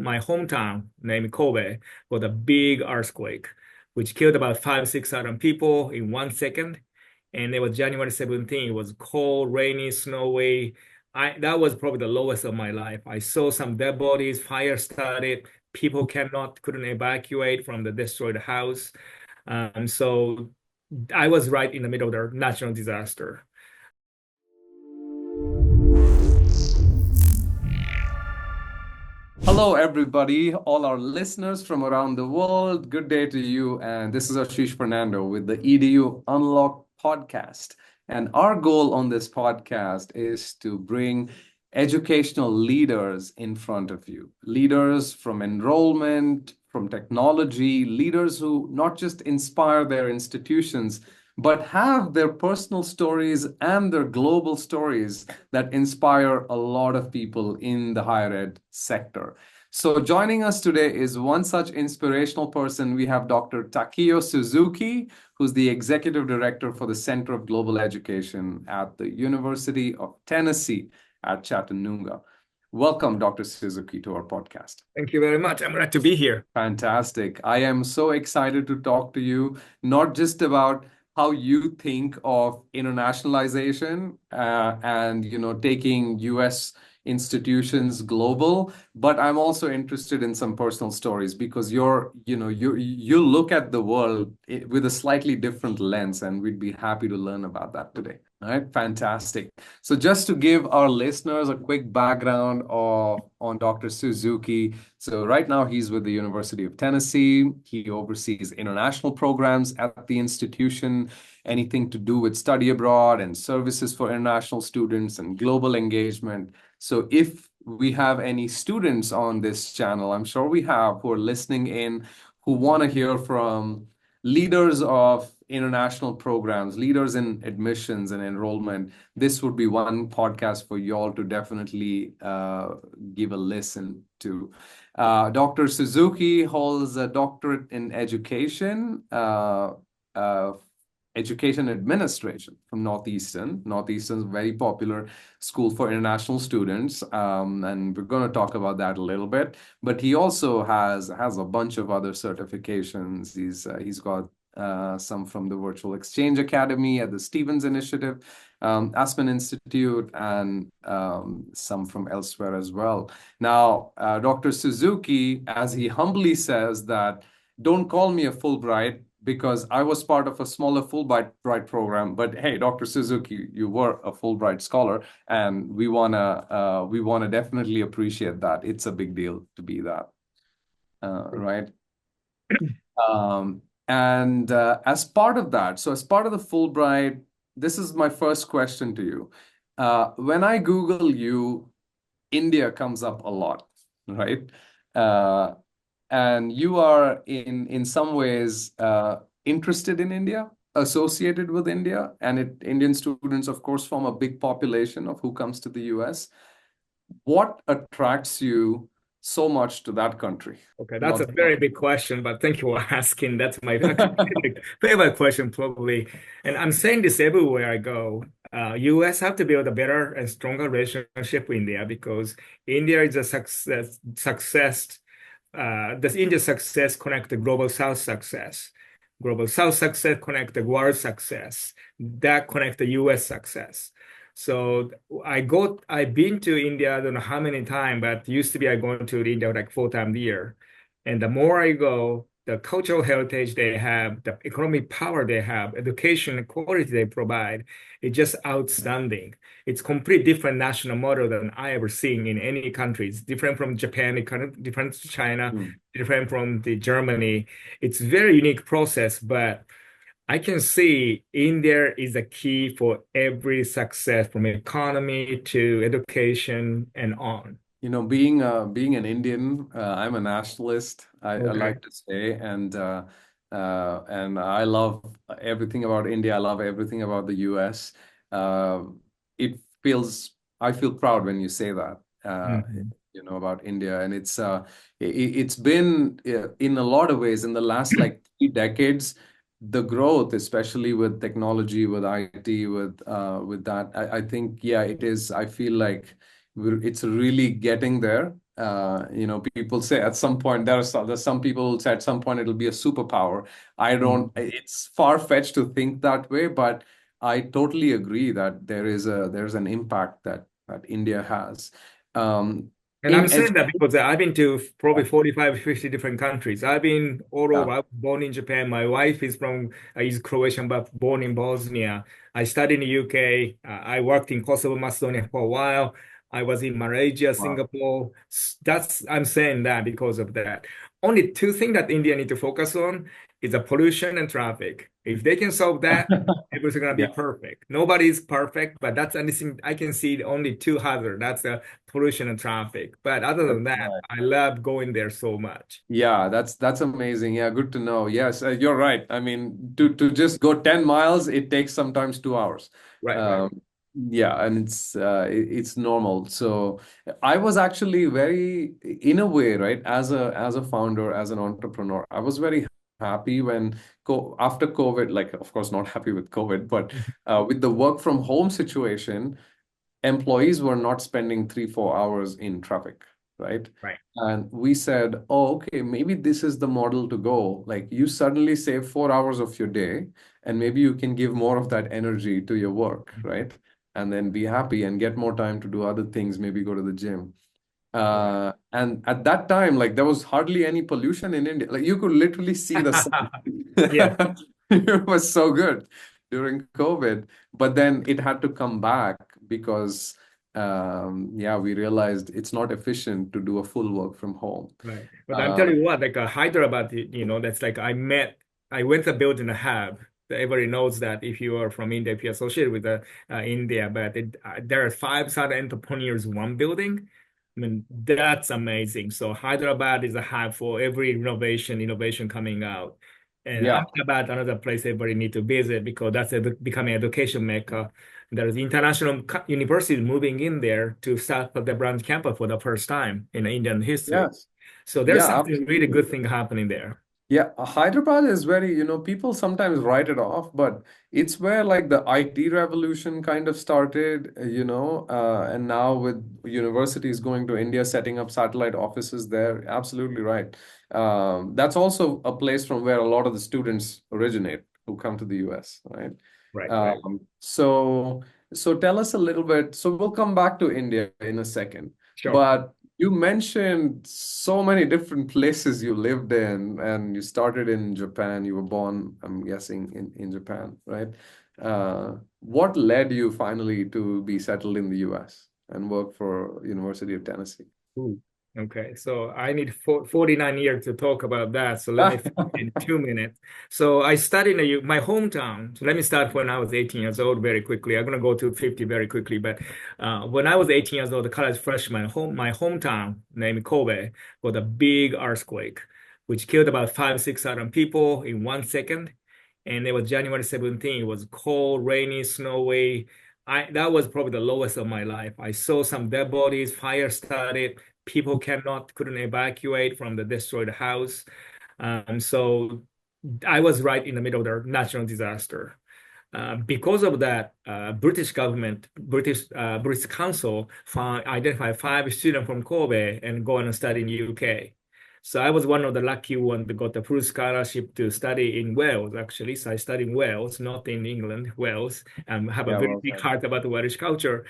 my hometown named Kobe got a big earthquake, which killed about 6,000 people in 1 second. And it was January 17th. It was cold, rainy, snowy. That was probably the lowest of my life. I saw some dead bodies, fire started, people couldn't evacuate from the destroyed house. So I was right in the middle of the national disaster. Hello, everybody, all our listeners from around the world. Good day to you. And this is Ashish Fernando with the Edu Unlocked podcast. And our goal on this podcast is to bring educational leaders in front of you, leaders from enrollment, from technology, leaders who not just inspire their institutions, but have their personal stories and their global stories that inspire a lot of people in the higher ed sector. So joining us today is one such inspirational person. We have Dr. Takeo Suzuki, who's the Executive Director for the Center of Global Education at the University of Tennessee at Chattanooga. Welcome, Dr. Suzuki, to our podcast. Thank you very much. I'm glad to be here. Fantastic. I am so excited to talk to you, not just about how you think of internationalization and taking US institutions global, but I'm also interested in some personal stories because you look at the world with a slightly different lens, and we'd be happy to learn about that today. All right, fantastic. So just to give our listeners a quick background on Dr. Suzuki. So right now he's with the University of Tennessee. He oversees international programs at the institution, anything to do with study abroad and services for international students and global engagement. So if we have any students on this channel, I'm sure we have, who are listening in, who want to hear from leaders of international programs, leaders in admissions and enrollment, this would be one podcast for y'all to definitely give a listen to. Dr. Suzuki holds a doctorate in education administration from Northeastern. Northeastern is a very popular school for international students, and we're going to talk about that a little bit. But he also has a bunch of other certifications. He's got some from the Virtual Exchange Academy at the Stevens Initiative, Aspen Institute, and some from elsewhere as well. Now, Dr. Suzuki, as he humbly says that, don't call me a Fulbright, because I was part of a smaller Fulbright program. But hey, Dr. Suzuki, you were a Fulbright scholar, and we wanna definitely appreciate that. It's a big deal to be that, right? And as part of that, so as part of the Fulbright, this is my first question to you. When I Google you, India comes up a lot, right? And you are in some ways interested in India, associated with India, and Indian students, of course, form a big population of who comes to the US. What attracts you so much to that country? Okay, that's a very big question, but thank you for asking. That's my favorite question, probably. And I'm saying this everywhere I go. US have to build a better and stronger relationship with India because India is a success. Does India's success connect the global South success? Global South success connect the world success. That connect the US success. So I've been to India, I don't know how many times, but used to be I going to India like 4 times a year. And the more I go, the cultural heritage they have, the economic power they have, education and quality they provide, it's just outstanding. It's complete different national model than I ever seen in any country. It's different from Japan, it kind of different to China, different from the Germany. It's very unique process, but I can see India is a key for every success from economy to education and on. Being an Indian, I'm a nationalist, I Okay. like to say, and I love everything about India. I love everything about the US. Uh, it feels I feel proud when you say that, Mhm. about India, and it's been in a lot of ways in the last like 3 decades. The growth, especially with technology, with IT, with that, I think, yeah, it is. I feel like it's really getting there. People say at some point there's some people who say at some point it'll be a superpower. I don't. Mm. It's far-fetched to think that way, but I totally agree that there's an impact that India has. Um, And I'm in saying that education. because I've been to probably 45, 50 different countries. I've been all over. Yeah. I was born in Japan. My wife is from is Croatian, but born in Bosnia. I studied in the UK. I worked in Kosovo, Macedonia for a while. I was in Malaysia, Wow. Singapore. That's I'm saying that because of that. Only two things that India need to focus on is the pollution and traffic. If they can solve that, everything's gonna be Yeah, perfect. Nobody's perfect, but that's anything I can see only two hazards. That's the pollution and traffic. But other that's than that, right. I love going there so much. Yeah, that's amazing. Yeah, good to know. Yes, you're right. I mean, to just go 10 miles, it takes sometimes 2 hours. Right, right. Um, yeah, and it's normal. So I was actually very, in a way, right, as a founder, as an entrepreneur, I was very happy when co after COVID, like of course not happy with COVID, but with the work from home situation, employees were not spending 3, 4 hours in traffic, right? Right. And we said, oh, okay, maybe this is the model to go. Like you suddenly save 4 hours of your day, and maybe you can give more of that energy to your work, right? And then be happy and get more time to do other things, maybe go to the gym. Right. And at that time, like there was hardly any pollution in India. Like you could literally see the sun. Yeah. It was so good during COVID, but then it had to come back because, yeah, we realized it's not efficient to do a full work from home. Right. But I'm Uh, telling you what, like Hyderabad, that's like I went to build in a hub. Everybody knows that if you are from India, if you're associated with India, but there are 500 entrepreneurs in one building. I mean, that's amazing. So Hyderabad is a hub for every innovation coming out. And yeah, Ahmedabad, another place everybody need to visit because that's becoming education mecca. There's international universities moving in there to start the branch campus for the first time in Indian history. yes, So there's yeah, something really absolutely. good thing happening there. Yeah, Hyderabad is very, people sometimes write it off, but it's where like the IT revolution kind of started, and now with universities going to India, setting up satellite offices there, absolutely right. That's also a place from where a lot of the students originate who come to the US, right? Right, right. So tell us a little bit. So we'll come back to India in a second, Sure. but you mentioned so many different places you lived in, and you started in Japan. You were born, I'm guessing, in Japan, right? What led you finally to be settled in the US and work for University of Tennessee? Ooh. Okay, so I need 49 years to talk about that. So let me finish in 2 minutes. So I studied in my hometown. So let me start when I was 18 years old very quickly. I'm going to go to 50 very quickly. But when I was 18 years old, the college freshman, my hometown named Kobe got a big earthquake, which killed about 6,000 people in 1 second. And it was January 17th. It was cold, rainy, snowy. That was probably the lowest of my life. I saw some dead bodies, fire started, people couldn't evacuate from the destroyed house. So I was right in the middle of the national disaster. Because of that, British government, British Council identified 5 students from Kobe and go and study in the UK. So I was one of the lucky ones that got the full scholarship to study in Wales, actually. So I studied in Wales, not in England, Wales, and have a Yeah, very well big said. heart about the Welsh culture.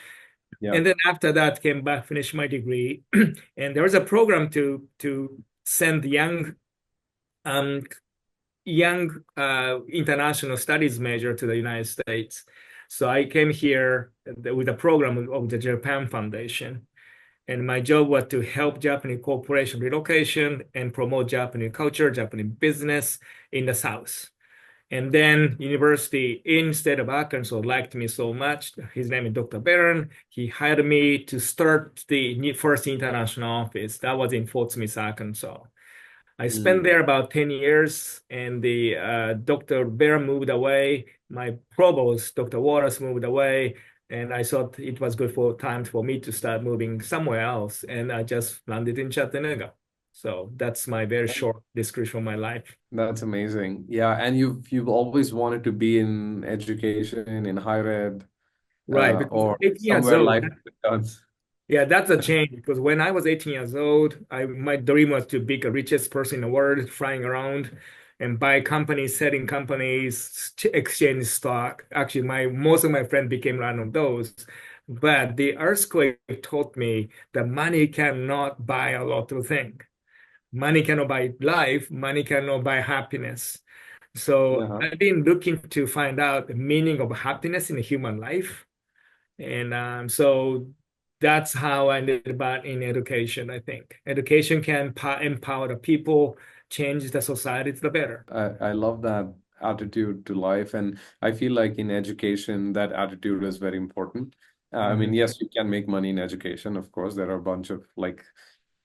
Yeah. And then after that, came back, finished my degree, and there was a program to send um, young international studies major to the United States. So I came here with a program of the Japan Foundation. And my job was to help Japanese corporation relocation and promote Japanese culture, Japanese business in the South. And then university in state of Arkansas liked me so much. His name is Dr. Barron. He hired me to start the first international office. That was in Fort Smith, Arkansas. I spent Mm. there about 10 years, and the Dr. Bear moved away. My provost, Dr. Waters, moved away, and I thought it was good for time for me to start moving somewhere else, and I just landed in Chattanooga. So that's my very short description of my life. That's amazing. Yeah, and you've always wanted to be in education, in higher ed, Right, because or 18 years somewhere old, life turns. Yeah, that's a change because when I was 18 years old, my dream was to be the richest person in the world, flying around and buy companies, selling companies, exchange stock. Actually, my most of my friends became one of those. But the earthquake taught me that money cannot buy a lot of things. Money cannot buy life, money cannot buy happiness. So Uh-huh. I've been looking to find out the meaning of happiness in a human life. And so that's how I ended about in education, I think. Education can empower the people, change the society to the better. I love that attitude to life. And I feel like in education, that attitude is very important. I mean, Mhm. yes, you can make money in education. Of course, there are a bunch of like,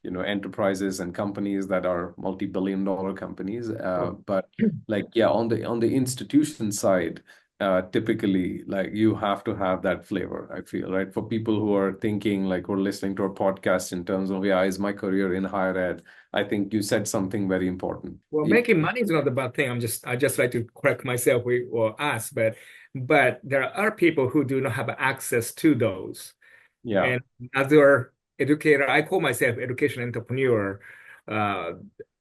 enterprises and companies that are multi-billion dollar companies. But like, yeah, on the institution side, typically, like you have to have that flavor, I feel, right? For people who are thinking, like, or listening to our podcast in terms of, yeah, is my career in higher ed? I think you said something very important. Well, making money is not a bad thing. I just like to correct myself or ask, but there are people who do not have access to those. Yeah. And as their educator, I call myself education entrepreneur. Uh,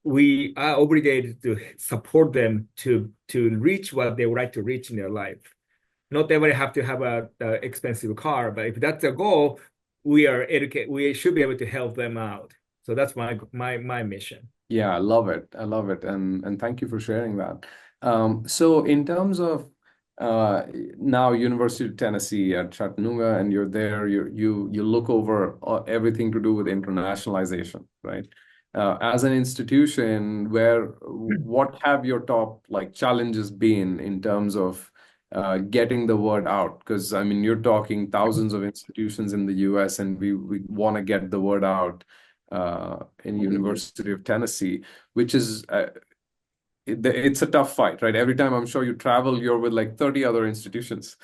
we are obligated to support them to reach what they would like to reach in their life. Not everybody have to have a expensive car, but if that's the goal, we should be able to help them out. So that's my mission. Yeah, I love it. I love it. And thank you for sharing that. So in terms of uh, now University of Tennessee at Chattanooga, and you're there, you look over everything to do with internationalization, right? As an institution, what have your top like challenges been in terms of getting the word out? Because I mean, you're talking thousands of institutions in the US, and we want to get the word out in University of Tennessee, which is it's a tough fight, right? Every time I'm sure you travel, you're with like 30 other institutions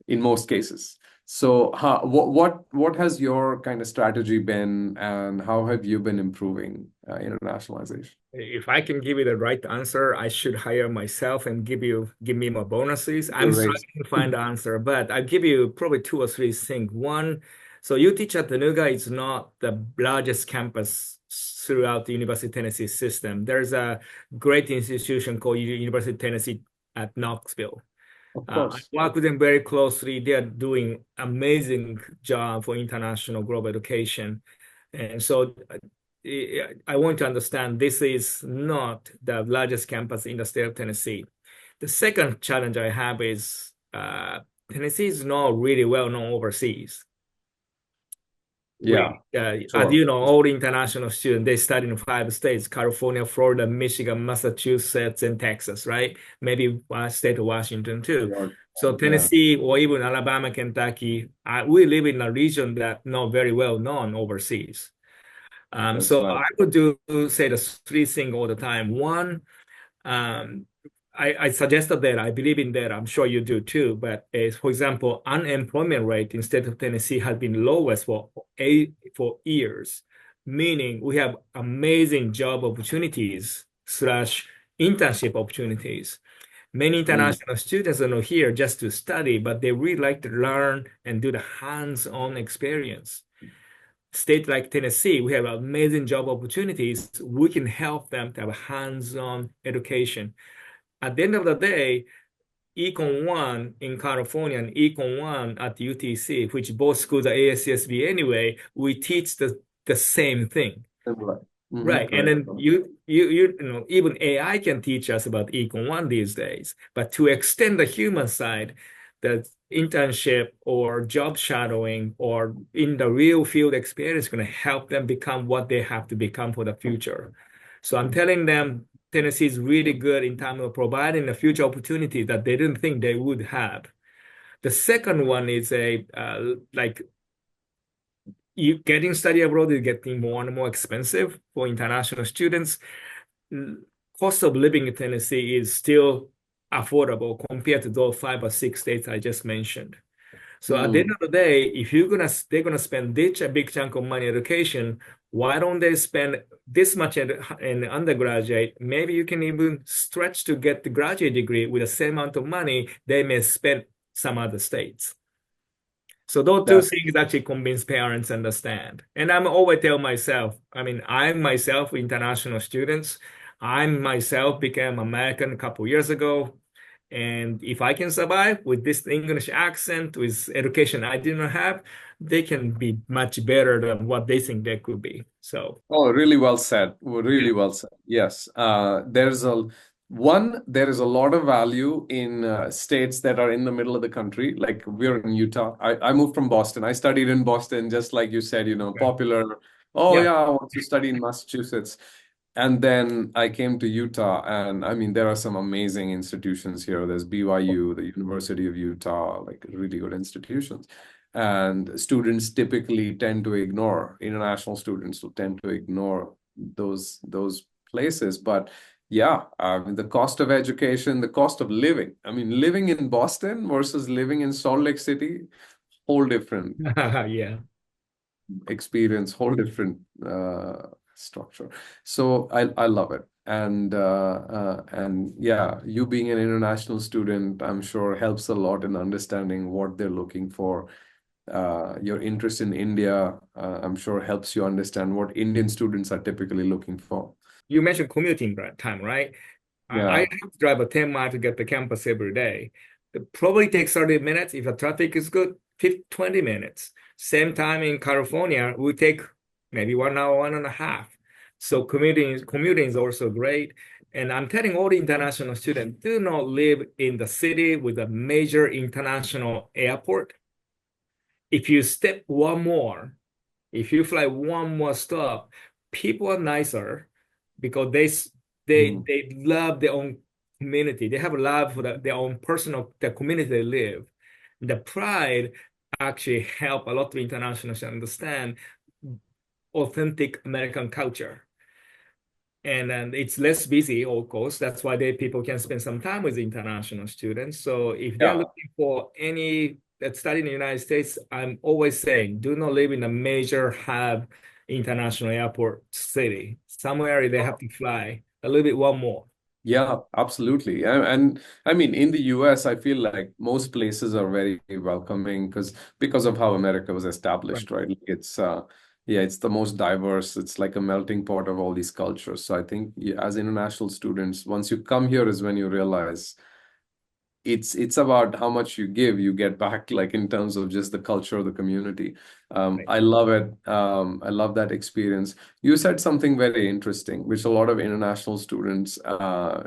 in most cases. So what has your kind of strategy been, and how have you been improving internationalization? If I can give you the right answer, I should hire myself and give me more bonuses. I'm Great. struggling to find the answer, but I'll give you probably two or three things. One, so UT Chattanooga is not the largest campus throughout the University of Tennessee system. There's a great institution called University of Tennessee at Knoxville. Of I course. work with them very closely. They are doing amazing job for international global education. And so I want to understand this is not the largest campus in the state of Tennessee. The second challenge I have is Tennessee is not really well known overseas. Yeah, As sure. you know, all international students, they study in five states, California, Florida, Michigan, Massachusetts, and Texas, right? Maybe one state of Washington too. Georgia. So Yeah, Tennessee or even Alabama, Kentucky, we live in a region that not very well known overseas. that's So right. I would say the three things all the time. One, um, I suggested that I believe in that. I'm sure you do too. But for example, unemployment rate in state of Tennessee has been lowest for years, meaning we have amazing job opportunities slash internship opportunities. Many Mm, international students are not here just to study, but they really like to learn and do the hands-on experience. State like Tennessee, we have amazing job opportunities. We can help them to have hands-on education. At the end of the day, Econ 1 in California and Econ 1 at UTC, which both schools are ASCSB anyway, we teach the same thing. right. Right. And Correct. then even AI can teach us about Econ 1 these days. But to extend the human side, the internship or job shadowing or in the real field experience is going to help them become what they have to become for the future. So I'm telling them Tennessee is really good in terms of providing a future opportunity that they didn't think they would have. The second one is a like you getting study abroad is getting more and more expensive for international students. Cost of living in Tennessee is still affordable compared to those five or six states I just mentioned. So at the end Mm, of the day, if they're gonna spend this a big chunk of money in education, why don't they spend this much in undergraduate? Maybe you can even stretch to get the graduate degree with the same amount of money they may spend some other states. So those two That things actually convince parents understand. And I'm always tell myself, I mean, I myself international students, I myself became American a couple years ago. And if I can survive with this English accent, with education I didn't have, they can be much better than what they think they could be. So Oh, really well said. yeah, Really well said. Yes. There is a lot of value in states that are in the middle of the country. Like we're in Utah. I moved from Boston. I studied in Boston, just like you said, okay. popular. Oh, Yeah. yeah, I want to study in Massachusetts. And then I came to Utah, and I mean, there are some amazing institutions here. There's BYU, the University of Utah, like really good institutions. And students typically tend to ignore, international students will tend to ignore those places. But yeah, the cost of education, the cost of living. I mean, living in Boston versus living in Salt Lake City, whole different Yeah. experience, whole different structure. So I love it. And yeah, you being an international student, I'm sure helps a lot in understanding what they're looking for. Your interest in India, I'm sure helps you understand what Indian students are typically looking for. You mentioned commuting time, right? I Yeah. have to drive a 10 mile to get to campus every day. It probably takes 30 minutes. If the traffic is good, 50, 20 minutes. Same time in California, we take maybe 1 hour, 1.5. So commuting is also great. And I'm telling all the international students, do not live in the city with a major international airport. If you step one more, if you fly one more stop, people are nicer because Mm. they love their own community. They have a love for their own personal the community they live. The pride actually help a lot of internationals understand authentic American culture. And then it's less busy, of course. That's why people can spend some time with international students. So if they're Yeah. looking for any that study in the United States, I'm always saying, do not live in a major hub international airport city. Somewhere they have to fly a little bit one more. Yeah, absolutely. And I mean, in the US, I feel like most places are very welcoming because of how America was Right. established, right? Like yeah, it's the most diverse. It's like a melting pot of all these cultures. So I think yeah, as international students, once you come here is when you realize it's about how much you give, you get back, like in terms of just the culture of the community. Right. I love it. I love that experience. You said something very interesting, which a lot of international students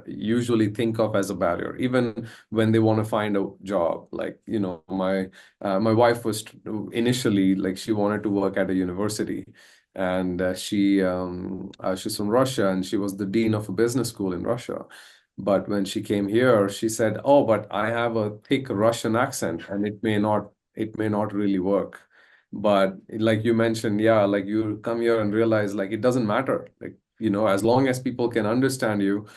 usually think of as a barrier, even when they want to find a job. Like, my wife was initially like she wanted to work at a university. And she's from Russia, and she was the dean of a business school in Russia. But when she came here, she said, "Oh, but I have a thick Russian accent, and it may not really work." But like you mentioned, yeah, like you come here and realize like it doesn't matter. Like, as long as people can understand you,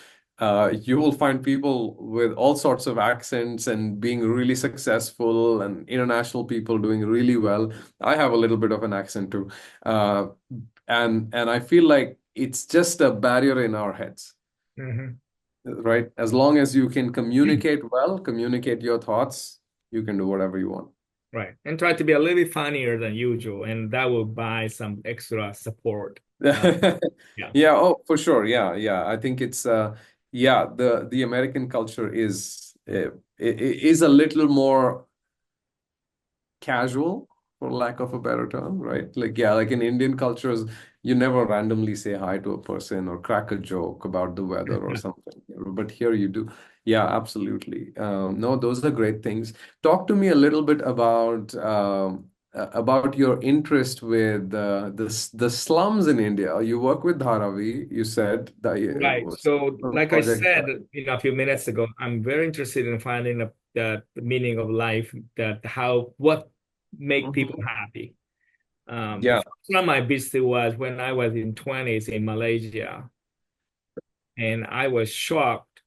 you will find people with all sorts of accents and being really successful and international people doing really well. I have a little bit of an accent too. Uh, and I feel like it's just a barrier in our heads, Mhm. right? As long as you can communicate well, communicate your thoughts, you can do whatever you want. Right. And try to be a little bit funnier than usual, and that will buy some extra support. Yeah. Yeah, oh, for sure. Yeah, yeah. I think it's yeah, the American culture is a little more casual, for lack of a better term, right? Like, yeah, like in Indian cultures, you never randomly say hi to a person or crack a joke about the weather or something. But here you do. Yeah, absolutely. No, those are great things. Talk to me a little bit about your interest with the slums in India. You work with Dharavi. You said that it Right. was So, a like I project. said, a few minutes ago, I'm very interested in finding the meaning of life, that what make people Mhm. happy. The Yeah. first time I visited was when I was in 20s in Malaysia, and I was shocked.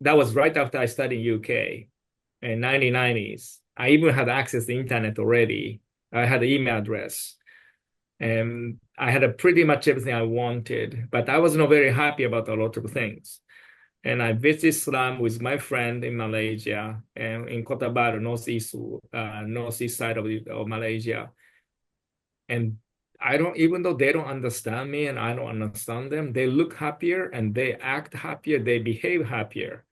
That was right after I studied UK in 1990s. I even had access to the internet already. I had an email address, and I had a pretty much everything I wanted, but I was not very happy about a lot of things. And I visited slum with my friend in Malaysia and in Kota Baru, northeast side of Malaysia. And I don't, even though they don't understand me and I don't understand them, they look happier and they act happier, they behave happier.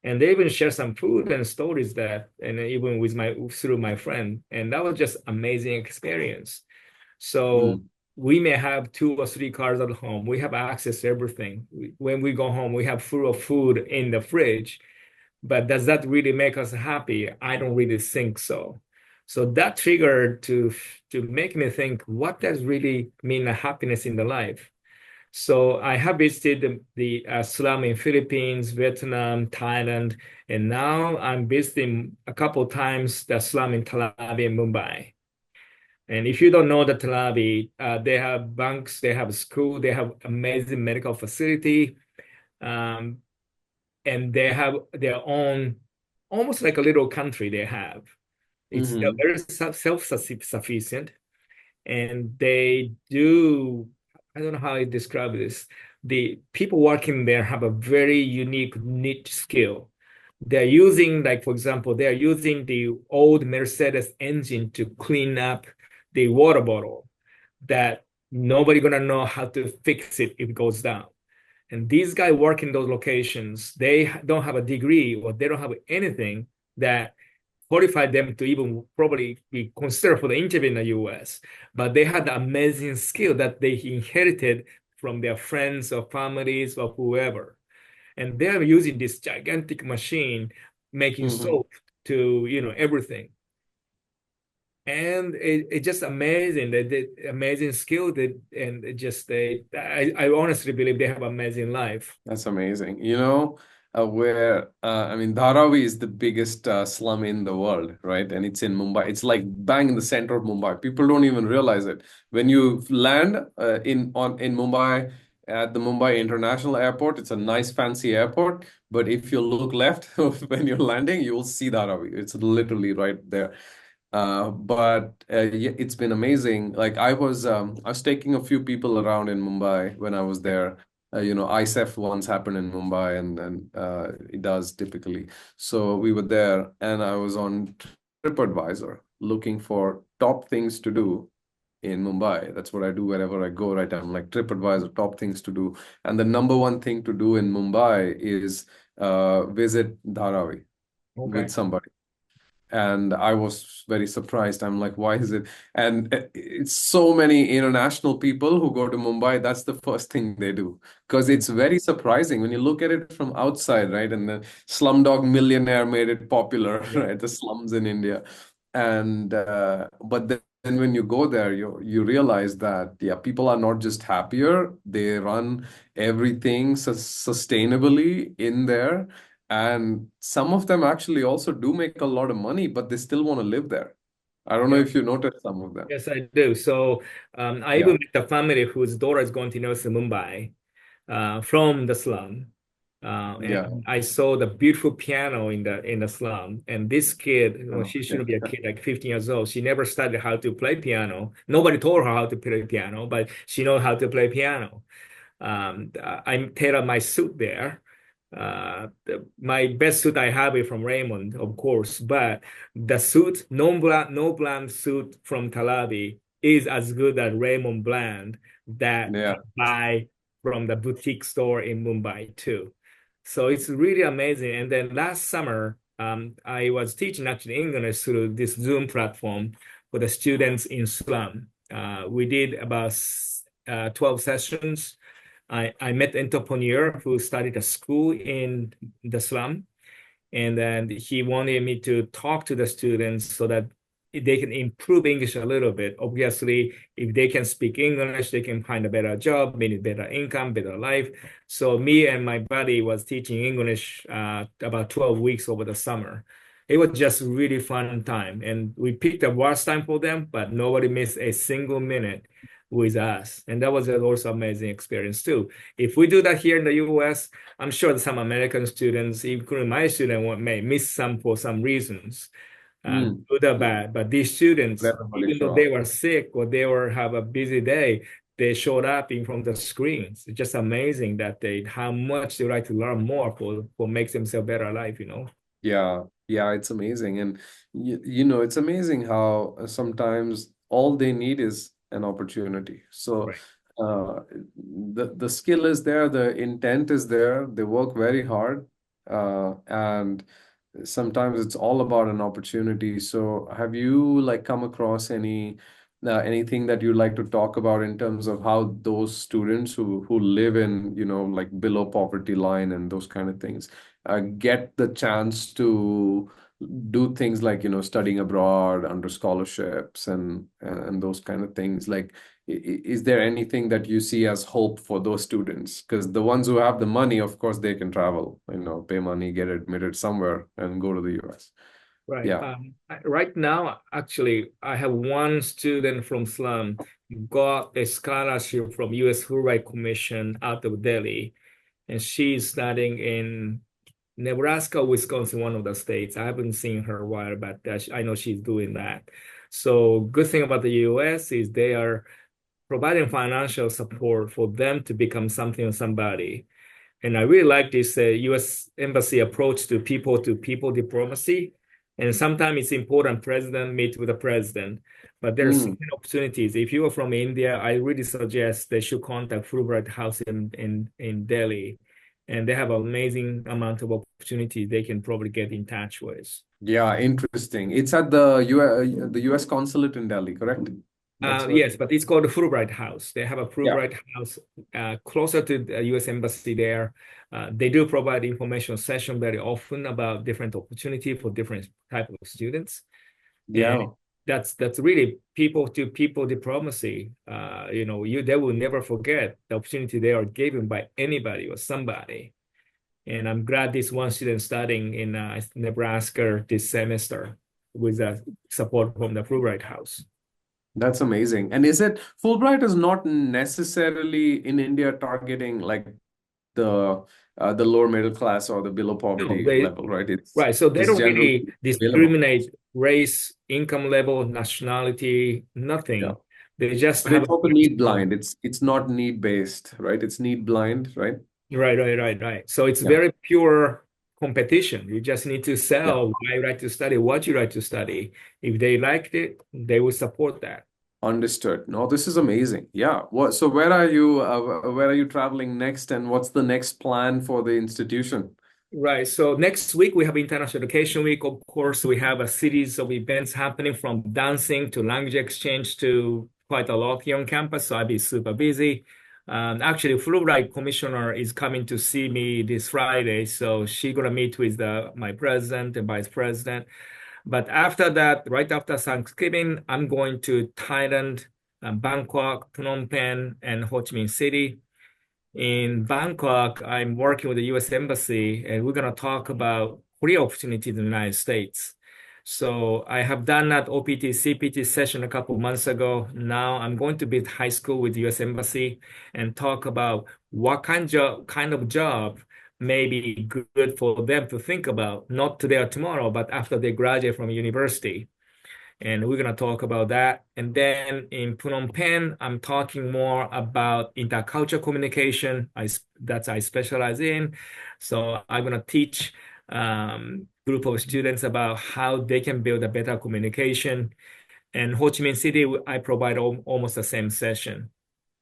And they even share some food and stories that, and even with through my friend. And that was just amazing experience. So Mm, we may have 2 or 3 cars at home. We have access to everything. When we go home, we have full of food in the fridge. But does that really make us happy? I don't really think so. So that triggered to make me think, what does really mean happiness in the life? So I have visited the slum in Philippines, Vietnam, Thailand, and now I'm visiting a couple of times the slum in Tel Aviv and Mumbai. And if you don't know the Tel Aviv, they have banks, they have school, they have amazing medical facility, um, and they have their own, almost like a little country they have. It's they're mhm, very self-sufficient, and they do, I don't know how I describe this. The people working there have a very unique niche skill. They're using, like, for example, they're using the old Mercedes engine to clean up the water bottle that nobody gonna know how to fix it if it goes down. And these guys work in those locations, they don't have a degree or they don't have anything that qualified them to even probably be considered for the interview in the US. But they had the amazing skill that they inherited from their friends or families or whoever. And they're using this gigantic machine making mhm. soap to, everything. And it's just amazing that the amazing skill that, and it just I honestly believe they have amazing life. That's amazing. I mean, Dharavi is the biggest slum in the world, right? And it's in Mumbai. It's like bang in the center of Mumbai. People don't even realize it. When you land in Mumbai at the Mumbai International Airport, it's a nice fancy airport. But if you look left when you're landing, you will see Dharavi. It's literally right there. But yeah, it's been amazing. Like I was taking a few people around in Mumbai when I was there. ISEF once happened in Mumbai, and it does typically. So we were there, and I was on TripAdvisor looking for top things to do in Mumbai. That's what I do wherever I go, right? I'm like TripAdvisor, top things to do. And the number one thing to do in Mumbai is visit Dharavi with Okay. somebody. And I was very surprised. I'm like, why is it? And it's so many international people who go to Mumbai. That's the first thing they do because it's very surprising when you look at it from outside, right? And the Slumdog Millionaire made it popular, Yeah. right? The slums in India, and but then when you go there, you realize that yeah, people are not just happier; they run everything sustainably in there, and some of them actually also do make a lot of money, but they still want to live there. I don't know Yeah. if you noticed some of them. Yes, I do. So I Yeah, even met a family whose daughter is going to University of Mumbai from the slum. yeah. And I saw the beautiful piano in the slum. And this kid, Oh, she yeah. shouldn't be a kid, like 15 years old. She never studied how to play piano. Nobody told her how to play piano, but she knows how to play piano. I tailor my suit there. My best suit I have is from Raymond, of course, but the suit, no brand suit from Talabi is as good as Raymond brand that Yeah. can buy from the boutique store in Mumbai too. So it's really amazing. And then last summer, I was teaching actually English through this Zoom platform for the students in slum. We did about 12 sessions. I met an entrepreneur who started a school in the slum, and then he wanted me to talk to the students so that they can improve English a little bit. Obviously, if they can speak English, they can find a better job, maybe better income, better life. So me and my buddy was teaching English about 12 weeks over the summer. It was just really fun time, and we picked a worst time for them, but nobody missed a single minute with us, and that was also amazing experience too. If we do that here in the U.S., I'm sure that some American students, including my student, may miss some for some reasons, Mm. good or bad. But these students, Everybody even though show they up. were sick or they were have a busy day, they showed up in front of the screens. It's just amazing that they how much they like to learn more for makes themselves better alive, you know. Yeah, yeah, it's amazing. And it's amazing how sometimes all they need is an opportunity. So Right. the skill is there, the intent is there, they work very hard. And sometimes it's all about an opportunity. So have you like come across anything that you'd like to talk about in terms of how those students who live in, like below poverty line and those kind of things get the chance to do things like studying abroad under scholarships and those kind of things? Like, is there anything that you see as hope for those students? Because the ones who have the money, of course, they can travel, pay money, get admitted somewhere, and go to the US. Right. Yeah. Right now, actually, I have one student from Slum got a scholarship from U.S. Fulbright Commission out of Delhi, and she's studying in Nebraska, Wisconsin, one of the states. I haven't seen her a while, but I know she's doing that. So, good thing about the U.S. is they are providing financial support for them to become something or somebody. And I really like this U.S. Embassy approach to people diplomacy. And sometimes it's important president meet with the president, but there are so Mm. many opportunities. If you are from India, I really suggest they should contact Fulbright House in Delhi, and they have an amazing amount of opportunity they can probably get in touch with. Yeah, interesting. It's at the US consulate in Delhi, correct? That's what. Yes, but it's called the Fulbright House. They have a Yeah. Fulbright House closer to the U.S. Embassy there. They do provide information session very often about different opportunity for different type of students, and Yeah. that's really people to people diplomacy. They will never forget the opportunity they are given by anybody or somebody. And I'm glad this one student studying in Nebraska this semester with support from the Fulbright House. That's amazing. And is it Fulbright is not necessarily in India targeting like the lower middle class or the below No, poverty they level, right? It's Right. So they just don't generally really available. discriminate race, income level, nationality, Yeah. nothing. They just But have it's a also need blind. It's not need based, right? It's need blind, right? right. So it's Yeah. very pure competition. You just need to Yeah. sell why you like to study, what you like to study. If they liked it, they will support that. Understood. No, this is amazing. Yeah. So where are you traveling next and what's the next plan for the institution? Right. So next week we have International Education Week. Of course, we have a series of events happening from dancing to language exchange to quite a lot here on campus. So I'll be super busy. Actually, Fulbright Commissioner is coming to see me this Friday. So she's gonna meet with my president and vice president. But after that, right after Thanksgiving, I'm going to Thailand, Bangkok, Phnom Penh, and Ho Chi Minh City. In Bangkok, I'm working with the US Embassy, and we're going to talk about career opportunities in the United States. So I have done that OPT, CPT session a couple of months ago. Now I'm going to be at high school with the US Embassy and talk about what kind of job may be good for them to think about, not today or tomorrow, but after they graduate from university. And we're going to talk about that. And then in Phnom Penh, I'm talking more about intercultural communication. That's I specialize in. So I'm going to teach group of students about how they can build a better communication. And Ho Chi Minh City, I provide almost the same session.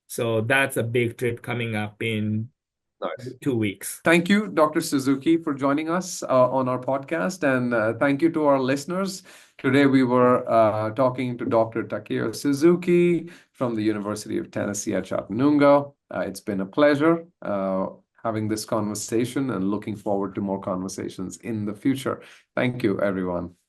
So that's a big trip coming up in Nice. 2 weeks. Thank you, Dr. Suzuki, for joining us on our podcast. And thank you to our listeners. Today, we were talking to Dr. Takeo Suzuki from the University of Tennessee at Chattanooga. It's been a pleasure having this conversation and looking forward to more conversations in the future. Thank you, everyone.